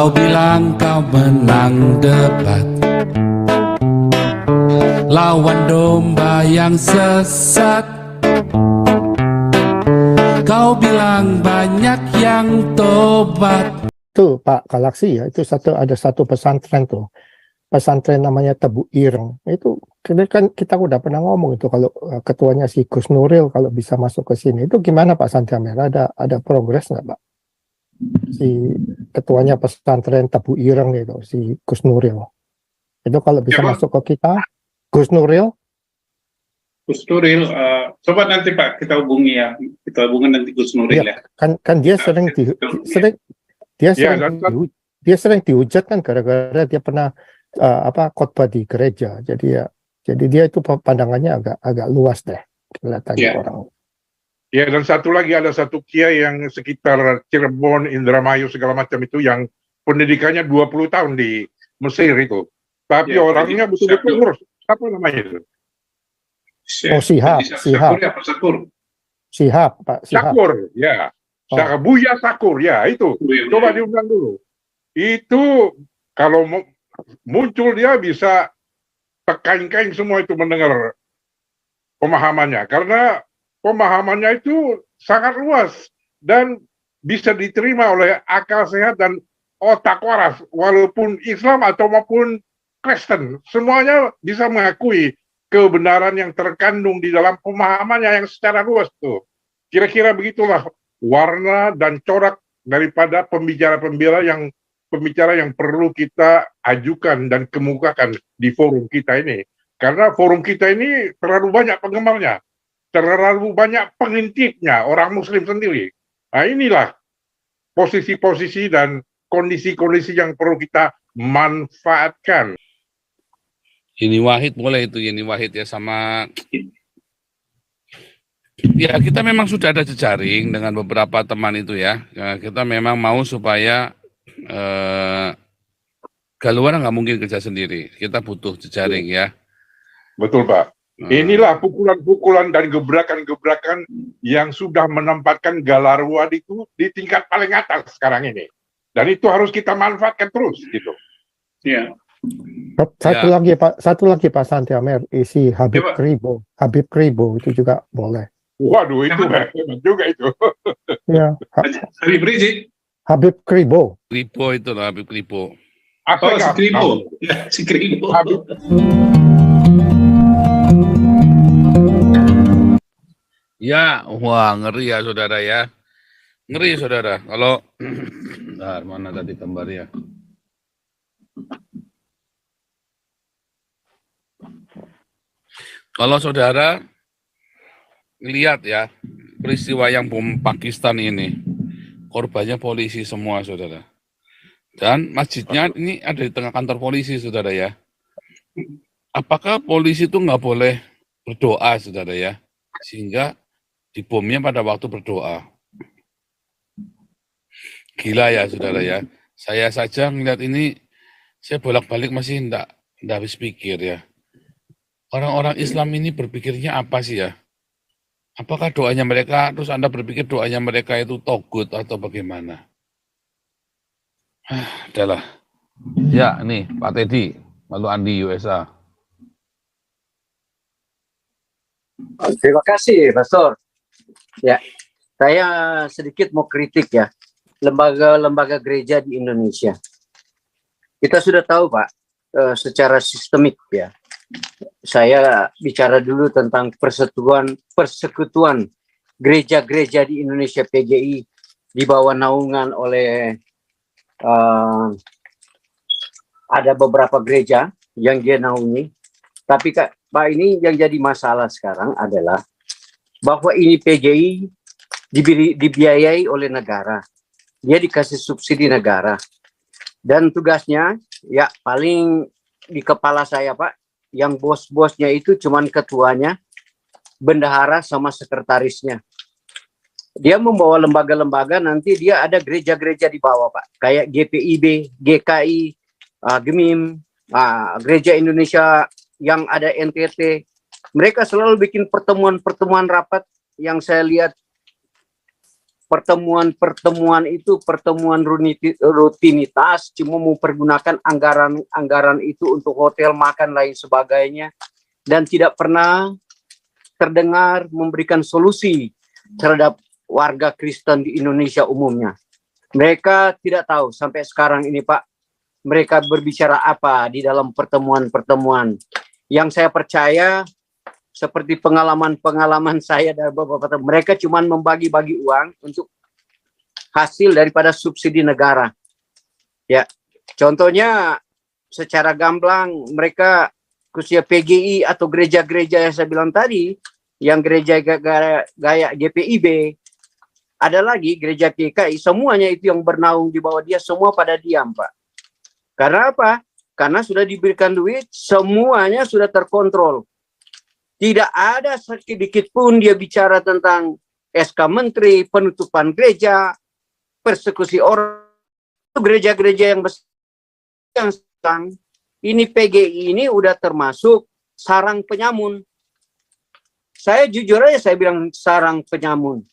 Kau bilang kau menang debat lawan domba yang sesat. Kau bilang banyak yang tobat. Itu Pak Galaksi ya, itu ada satu pesantren tuh. Pesantren namanya Tebu Ireng. Itu kan kita udah pernah ngomong itu kalau ketuanya si Gus Nuril kalau bisa masuk ke sini. Itu gimana Pak Santiamer? Ada progres nggak Pak? Si ketuanya pesantren Tebu Ireng itu, si Gus Nuril. Itu kalau bisa masuk ke kita, Gus Nuril. Gus Nuril, coba nanti Pak kita hubungi ya, kita hubungi nanti Gus Nuril ya. Kan dia sering dihujat kan gara-gara dia pernah khotbah di gereja. Jadi dia itu pandangannya agak luas deh kelihatannya orang. Ya, dan satu lagi ada satu kiai yang sekitar Cirebon, Indramayu segala macam itu yang pendidikannya 20 tahun di Mesir itu. Tapi orangnya betul-betul lurus. Apa namanya itu? Sihab. Sakur, ya. Buya Sakur, ya itu. Coba diundang dulu. Itu kalau muncul dia bisa terkaing-kaing semua itu mendengar pemahamannya. Karena pemahamannya itu sangat luas dan bisa diterima oleh akal sehat dan otak waras. Walaupun Islam atau maupun Kristen, semuanya bisa mengakui kebenaran yang terkandung di dalam pemahamannya yang secara luas tuh. Kira-kira begitulah warna dan corak daripada pembicara yang perlu kita ajukan dan kemukakan di forum kita ini. Karena forum kita ini terlalu banyak penggemarnya, terlalu banyak pengintipnya, orang muslim sendiri. Nah inilah posisi-posisi dan kondisi-kondisi yang perlu kita manfaatkan. Yeni Wahid boleh itu, Yeni Wahid ya, sama ya kita memang sudah ada jejaring dengan beberapa teman itu ya. Kita memang mau supaya Galuar nggak mungkin kerja sendiri, kita butuh jejaring ya. Betul Pak. Inilah pukulan-pukulan dan gebrakan-gebrakan yang sudah menempatkan Galarua itu di tingkat paling atas sekarang ini. Dan itu harus kita manfaatkan terus gitu. Iya. Satu lagi Pak Santiamer, isi Habib Kribo itu juga boleh. Waduh, itu hebat juga itu. Ya. Habib Rizik. Habib Kribo. Kribo itu lah, Habib Kribo. Si Kribo. Ya, si Kribo. Ya, wah ngeri ya saudara ya. Ngeri saudara. Kalau, nah, mana tadi gambarnya? Kalau saudara lihat ya, peristiwa yang bom Pakistan ini, korbannya polisi semua saudara. Dan masjidnya ini ada di tengah kantor polisi saudara ya. Apakah polisi itu nggak boleh berdoa saudara ya? Sehingga dibomnya pada waktu berdoa. Gila ya saudara ya. Saya saja melihat ini, saya bolak-balik masih enggak habis pikir ya. Orang-orang Islam ini berpikirnya apa sih ya? Apakah doanya mereka, terus Anda berpikir doanya mereka itu togut atau bagaimana? Udahlah. Ya, nih Pak Teddy, lalu Andi USA. Terima kasih, Pastor. Ya, saya sedikit mau kritik ya, lembaga-lembaga gereja di Indonesia. Kita sudah tahu, Pak, secara sistemik ya. Saya bicara dulu tentang persekutuan gereja-gereja di Indonesia PGI di bawah naungan oleh ada beberapa gereja yang dia naungi. Tapi Pak, ini yang jadi masalah sekarang adalah bahwa ini PGI dibiayai oleh negara. Dia dikasih subsidi negara. Dan tugasnya ya paling di kepala saya Pak, yang bos-bosnya itu cuman ketuanya, bendahara sama sekretarisnya. Dia membawa lembaga-lembaga, nanti dia ada gereja-gereja di bawah Pak. Kayak GPIB, GKI, GEMIM, Gereja Indonesia yang ada NTT. Mereka selalu bikin pertemuan-pertemuan rapat yang saya lihat pertemuan itu pertemuan rutinitas, cuma mempergunakan anggaran itu untuk hotel, makan, lain sebagainya, dan tidak pernah terdengar memberikan solusi terhadap warga Kristen di Indonesia umumnya. Mereka tidak tahu sampai sekarang ini, Pak, mereka berbicara apa di dalam pertemuan-pertemuan. Yang saya percaya, seperti pengalaman-pengalaman saya dari beberapa tahun, mereka cuma membagi-bagi uang untuk hasil daripada subsidi negara. Ya, contohnya secara gamblang mereka khususnya PGI atau gereja-gereja yang saya bilang tadi, yang gereja gaya GPIB, ada lagi gereja PKI, semuanya itu yang bernaung di bawah dia, semua pada diam, Pak. Karena apa? Karena sudah diberikan duit, semuanya sudah terkontrol. Tidak ada sedikit pun dia bicara tentang SK Menteri, penutupan gereja, persekusi orang. Gereja-gereja yang besar yang sedang, ini PGI ini udah termasuk sarang penyamun. Saya jujur aja saya bilang sarang penyamun.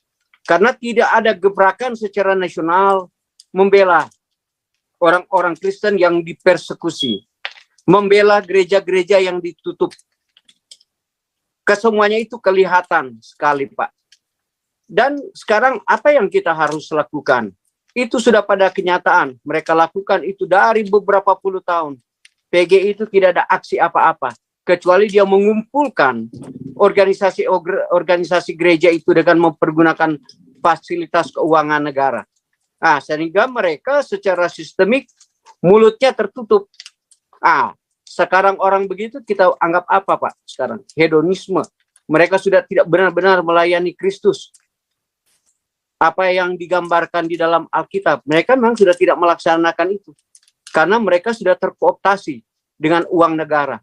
Karena tidak ada gebrakan secara nasional membela orang-orang Kristen yang dipersekusi. Membela gereja-gereja yang ditutup. Kesemuanya itu kelihatan sekali, Pak. Dan sekarang apa yang kita harus lakukan? Itu sudah pada kenyataan. Mereka lakukan itu dari beberapa puluh tahun. PGI itu tidak ada aksi apa-apa. Kecuali dia mengumpulkan organisasi gereja itu dengan mempergunakan fasilitas keuangan negara. Nah, sehingga mereka secara sistemik mulutnya tertutup. Sekarang orang begitu kita anggap apa, Pak? Sekarang hedonisme. Mereka sudah tidak benar-benar melayani Kristus. Apa yang digambarkan di dalam Alkitab, mereka memang sudah tidak melaksanakan itu. Karena mereka sudah terkooptasi dengan uang negara.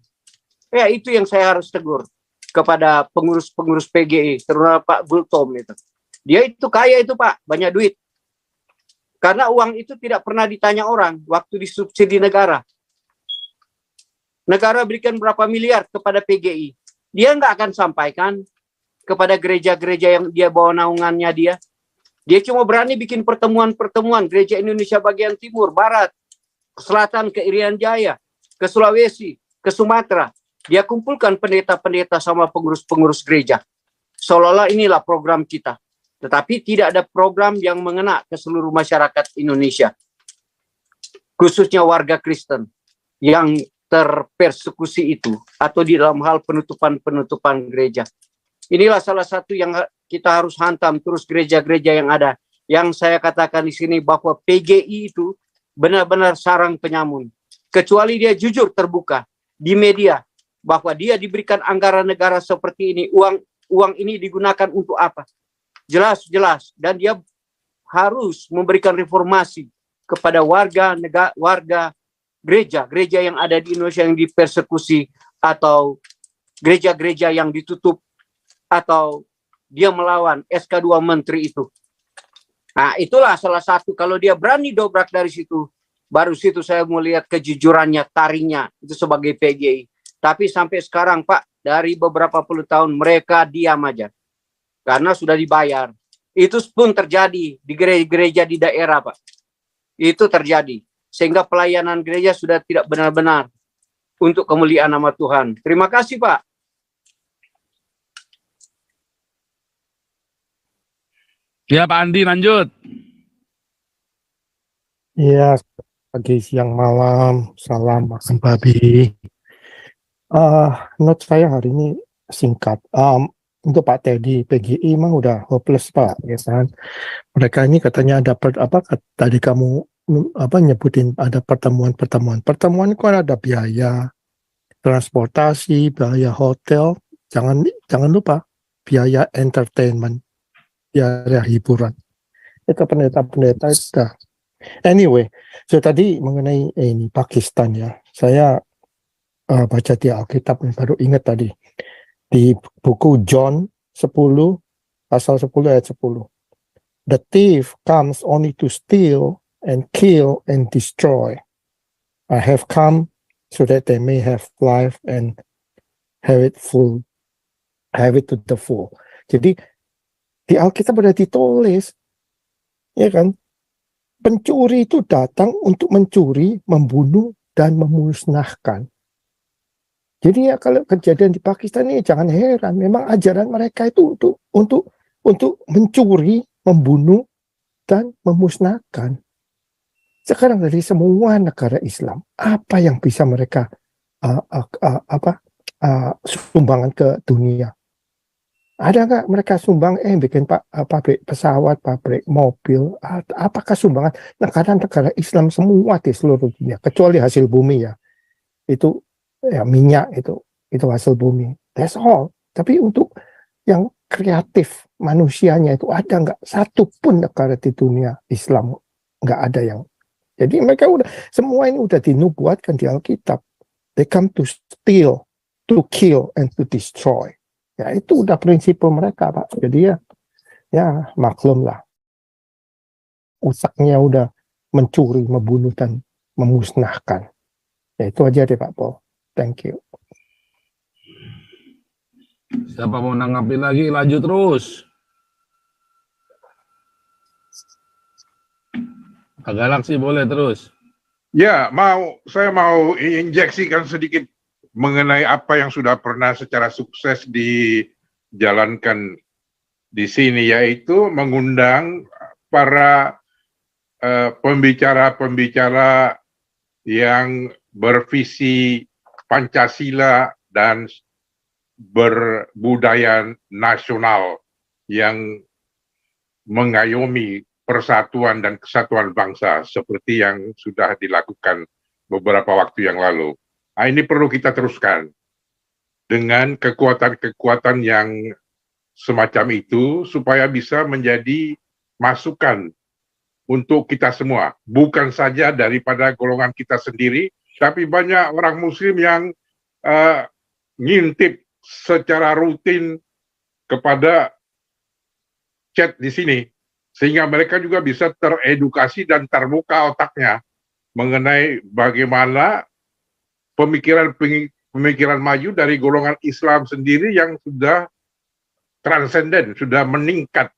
Ya, itu yang saya harus tegur kepada pengurus-pengurus PGI, terutama Pak Bultom itu. Dia itu kaya itu, Pak, banyak duit. Karena uang itu tidak pernah ditanya orang waktu disubsidi negara. Negara berikan berapa miliar kepada PGI. Dia nggak akan sampaikan kepada gereja-gereja yang dia bawa naungannya dia. Dia cuma berani bikin pertemuan-pertemuan gereja Indonesia bagian timur, barat, ke selatan, ke Irian Jaya, ke Sulawesi, ke Sumatera. Dia kumpulkan pendeta-pendeta sama pengurus-pengurus gereja. Seolah-olah inilah program kita. Tetapi tidak ada program yang mengena ke seluruh masyarakat Indonesia. Khususnya warga Kristen yang terpersekusi itu atau di dalam hal penutupan gereja. Inilah salah satu yang kita harus hantam terus gereja-gereja yang ada. Yang saya katakan di sini bahwa PGI itu benar-benar sarang penyamun. Kecuali dia jujur terbuka di media bahwa dia diberikan anggaran negara seperti ini, uang ini digunakan untuk apa? Jelas dan dia harus memberikan reformasi kepada warga gereja yang ada di Indonesia yang dipersekusi atau gereja-gereja yang ditutup atau dia melawan SK2 Menteri itu. Nah, itulah salah satu kalau dia berani dobrak dari situ, baru situ saya mau lihat kejujurannya, taringnya itu sebagai PGI. Tapi sampai sekarang, Pak, dari beberapa puluh tahun mereka diam aja. Karena sudah dibayar. Itu pun terjadi di gereja di daerah, Pak. Itu terjadi. Sehingga pelayanan gereja sudah tidak benar-benar untuk kemuliaan nama Tuhan. Terima kasih, Pak. Ya, Pak Andi, lanjut. Iya, pagi, siang, malam, salam, Mas Babi. Note saya hari ini singkat. Untuk Pak Teddy, PGI memang udah hopeless, Pak, ya kan? Mereka ini katanya ada tadi kamu nyebutin ada pertemuan. Pertemuan itu kan ada biaya transportasi, biaya hotel, jangan lupa biaya entertainment, biaya hiburan. Itu pendeta-pendeta itu. Anyway, so tadi mengenai ini Pakistan ya, saya baca di Alkitab baru ingat tadi di buku John 10 pasal 10 ayat 10. The thief comes only to steal and kill and destroy. I have come so that they may have life and have it to the full. Jadi di Alkitab sudah ditulis ya kan? Pencuri itu datang untuk mencuri, membunuh, dan memusnahkan. Jadi ya kalau kejadian di Pakistan ini jangan heran, memang ajaran mereka itu untuk mencuri, membunuh, dan memusnahkan. Sekarang dari semua negara Islam, apa yang bisa mereka sumbangan ke dunia? Ada nggak mereka sumbang bikin pabrik pesawat, pabrik mobil? Apakah sumbangan negara-negara Islam semua di seluruh dunia, kecuali hasil bumi ya, itu ya minyak itu hasil bumi. That's all. Tapi untuk yang kreatif manusianya itu ada nggak satu pun negara di dunia Islam nggak ada yang. Jadi mereka semua ini udah dinubuatkan di Alkitab. They come to steal, to kill, and to destroy. Ya itu udah prinsip mereka, Pak. Jadi ya maklum lah. Usaknya udah mencuri, membunuh, dan memusnahkan. Ya itu aja deh Pak Paul. Thank you. Siapa mau nanggapi lagi? Lanjut terus. Pak Galaksi boleh terus. Ya, saya mau injeksikan sedikit mengenai apa yang sudah pernah secara sukses dijalankan di sini, yaitu mengundang para pembicara-pembicara yang bervisi Pancasila dan berbudaya nasional yang mengayomi persatuan dan kesatuan bangsa seperti yang sudah dilakukan beberapa waktu yang lalu. Nah, ini perlu kita teruskan dengan kekuatan-kekuatan yang semacam itu supaya bisa menjadi masukan untuk kita semua, bukan saja daripada golongan kita sendiri, tapi banyak orang Muslim yang ngintip secara rutin kepada chat di sini, sehingga mereka juga bisa teredukasi dan terbuka otaknya mengenai bagaimana pemikiran maju dari golongan Islam sendiri yang sudah transenden, sudah meningkat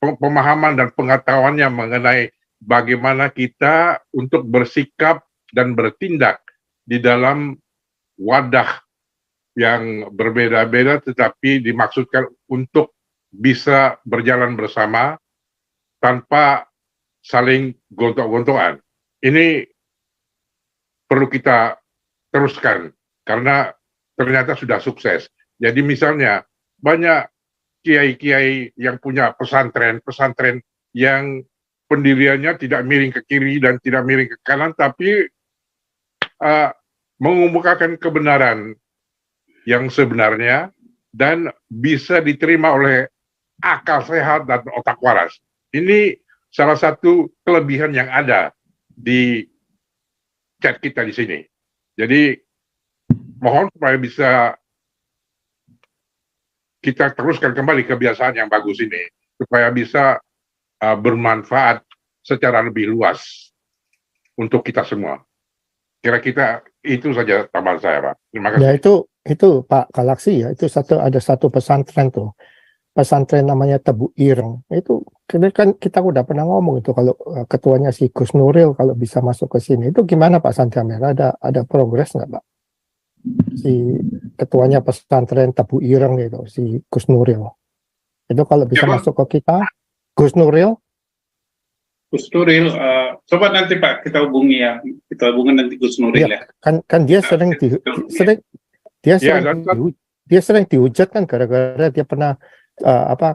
pemahaman dan pengetahuannya mengenai bagaimana kita untuk bersikap dan bertindak di dalam wadah yang berbeda-beda tetapi dimaksudkan untuk bisa berjalan bersama tanpa saling gontok-gontokan. Ini perlu kita teruskan karena ternyata sudah sukses. Jadi misalnya banyak kiai-kiai yang punya pesantren yang pendiriannya tidak miring ke kiri dan tidak miring ke kanan, tapi mengemukakan kebenaran yang sebenarnya dan bisa diterima oleh akal sehat dan otak waras. Ini salah satu kelebihan yang ada di chat kita di sini. Jadi mohon supaya bisa kita teruskan kembali kebiasaan yang bagus ini supaya bisa bermanfaat secara lebih luas untuk kita semua. Kira-kira itu saja tambahan saya, Pak. Terima kasih. Ya itu Pak Galaksi ya, itu ada satu pesantren tuh. Pesantren namanya Tebu Ireng. Itu kan kita udah pernah ngomong itu kalau ketuanya si Gus Nuril kalau bisa masuk ke sini. Itu gimana Pak Santiamer? Ada progres nggak Pak? Si ketuanya pesantren Tebu Ireng itu, si Gus Nuril. Itu kalau bisa masuk ke kita, Gus Nuril. Gus Nuril, coba nanti Pak kita hubungi ya, kita hubungi nanti Gus Nuril ya. Kan dia dia sering dihujat kan gara-gara dia pernah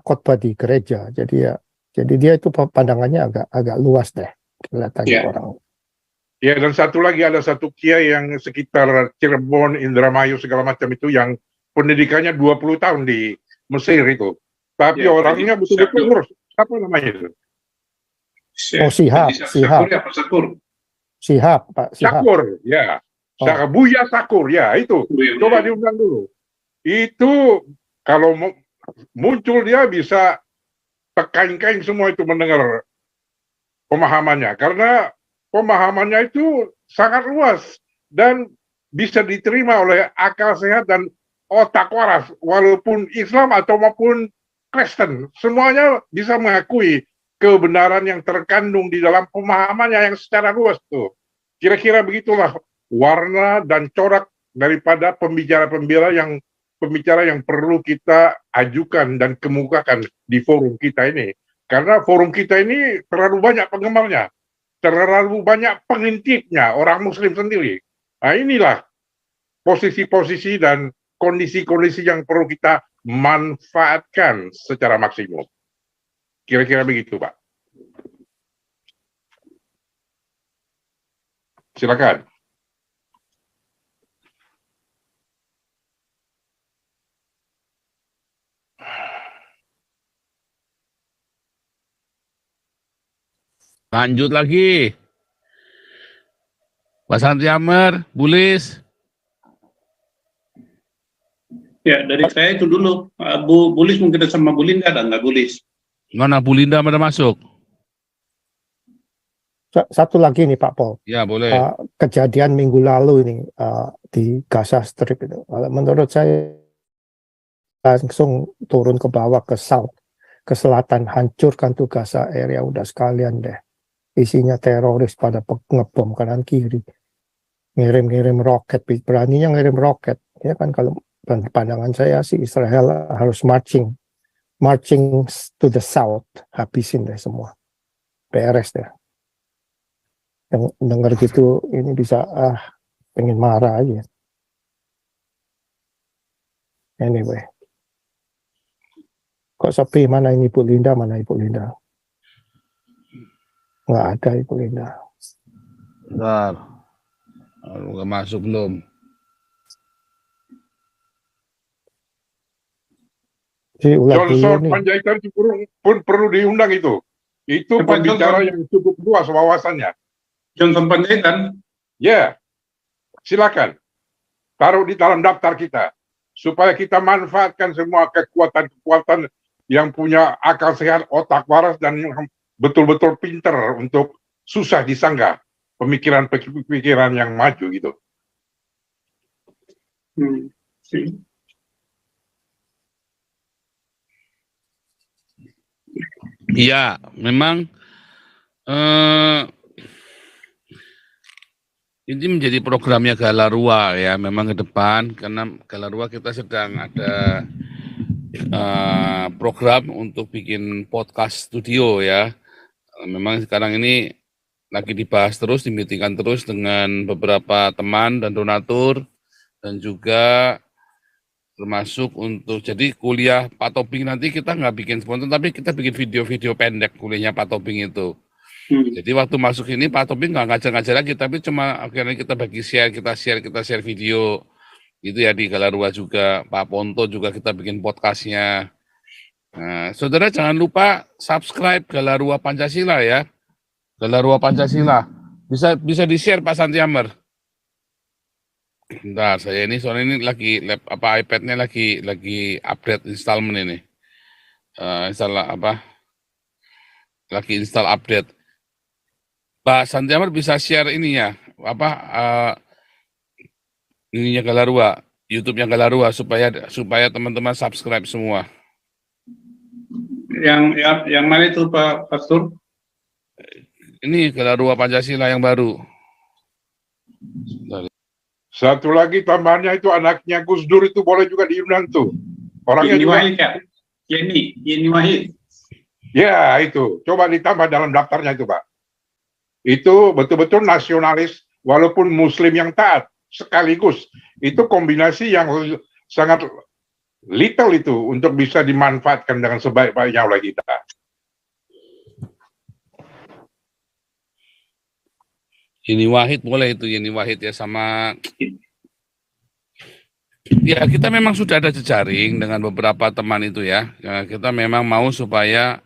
khotbah di gereja. Jadi dia itu pandangannya agak luas deh kelihatannya orang. Ya, dan ada satu kiai yang sekitar Cirebon, Indramayu segala macam itu yang pendidikannya 20 tahun di Mesir itu. Tapi orangnya betul-betul lurus. Apa namanya itu? Sihab. Sakur, ya. Buya Sakur, ya itu. Coba diundang dulu. Itu kalau muncul dia bisa kain-kain semua itu mendengar pemahamannya. Karena pemahamannya itu sangat luas dan bisa diterima oleh akal sehat dan otak waras. Walaupun Islam atau maupun Kristen, semuanya bisa mengakui kebenaran yang terkandung di dalam pemahamannya yang secara luas tuh. Kira-kira begitulah warna dan corak daripada pembicara-pembicara yang perlu kita ajukan dan kemukakan di forum kita ini. Karena forum kita ini terlalu banyak penggemarnya, terlalu banyak pengintipnya, orang Muslim sendiri. Nah, inilah posisi-posisi dan kondisi-kondisi yang perlu kita manfaatkan secara maksimum. Kira-kira begitu, Pak. Silakan. Lanjut lagi. Pak Santi Amer, Bulis. Ya, dari saya itu dulu. Bu Bulis mungkin sama Bu Linda ada nggak Bulis? Mana Bu Linda pada masuk? Satu lagi nih Pak Pol. Ya, boleh. Kejadian minggu lalu ini di Gaza Strip itu. Menurut saya langsung turun ke bawah ke south, ke selatan, hancurkan tuh Gaza area udah sekalian deh. Isinya teroris pada ngebom kanan kiri, ngirim roket, beraninya ngirim roket. Ya kan, kalau pandangan saya sih Israel harus marching to the south, habisin deh semua, beres deh. Yang dengar gitu ini bisa pengen marah aja. Anyway, kok sepi? Mana ini Ibu Linda? Mana Ibu Linda? Nggak ada Ibu Linda. Bentar. Nggak masuk belum? Jadi ulang dulu Johnson nih. Panjaitan itu pun perlu diundang itu. Itu Cepat, pembicara Johnson. yang cukup luas wawasannya. Johnson Panjaitan. Ya, silakan. Taruh di dalam daftar kita. Supaya kita manfaatkan semua kekuatan-kekuatan yang punya akal sehat, otak waras, dan yang betul-betul pinter untuk susah disanggah. Pemikiran-pemikiran yang maju gitu. Iya, memang ini menjadi programnya Galarua ya, memang ke depan, karena Galarua kita sedang ada program untuk bikin podcast studio ya. Memang sekarang ini lagi dibahas terus, dimitingkan terus dengan beberapa teman dan donatur, dan juga termasuk untuk jadi kuliah Pak Tobing nanti kita nggak bikin spontan, tapi kita bikin video-video pendek kuliahnya Pak Tobing itu. Jadi waktu masuk ini Pak Tobing nggak ngajar-ngajar lagi, tapi cuma akhirnya kita bagi kita share video itu ya di Galarua juga. Pak Ponto juga kita bikin podcastnya. Nah, saudara jangan lupa subscribe Galarua Pancasila ya. Galarua Pancasila bisa di-share Pak Santi Amer. Bentar, saya ini soalnya ini lagi iPad-nya lagi update installment ini. Lagi install update. Pak Santi Amer bisa share ini ya, ininya Galarua, YouTube-nya Galarua supaya teman-teman subscribe semua. Yang mana itu Pak Pastor? Ini Galarua Pancasila yang baru. Satu lagi tambahannya itu anaknya Gus Dur itu boleh juga diundang tuh. Orangnya Yeni juga. Wahid ya? Yeni Wahid. Ya itu, coba ditambah dalam daftarnya itu Pak. Itu betul-betul nasionalis walaupun Muslim yang taat sekaligus. Itu kombinasi yang sangat little itu untuk bisa dimanfaatkan dengan sebaik-baiknya oleh kita. Yeni Wahid boleh itu, Yeni Wahid ya, sama ya kita memang sudah ada jejaring dengan beberapa teman itu ya. Kita memang mau supaya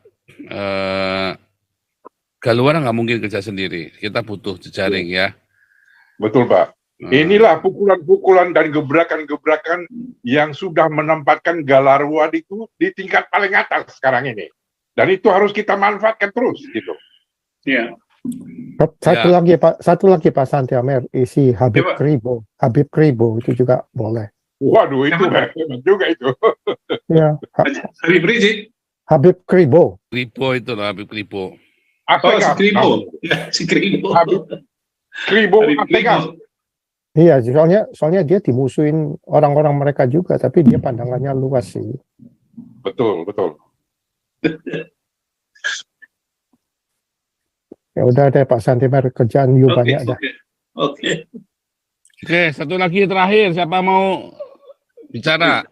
Galuar nggak mungkin kerja sendiri, kita butuh jejaring ya. Betul Pak. Inilah pukulan-pukulan dan gebrakan-gebrakan yang sudah menempatkan Galarua itu di tingkat paling atas sekarang ini. Dan itu harus kita manfaatkan terus gitu. Iya. Satu lagi Pak Santi Amer, isi Habib Kribo itu juga boleh. Waduh, itu hebat juga itu. Ya, Habib Rizik. Habib Kribo. Kripo itu lah, Habib Kripo. Oh, si Asegaf. Kribo. Ya, si Kribo. Kribo Habib Asegaf. Kribo. Iya, soalnya dia dimusuhin orang-orang mereka juga, tapi dia pandangannya luas sih. Betul, betul. Ya udah deh Pak Santimer, kerjaan you banyak dah. Oke. Oke, satu lagi terakhir, siapa mau bicara?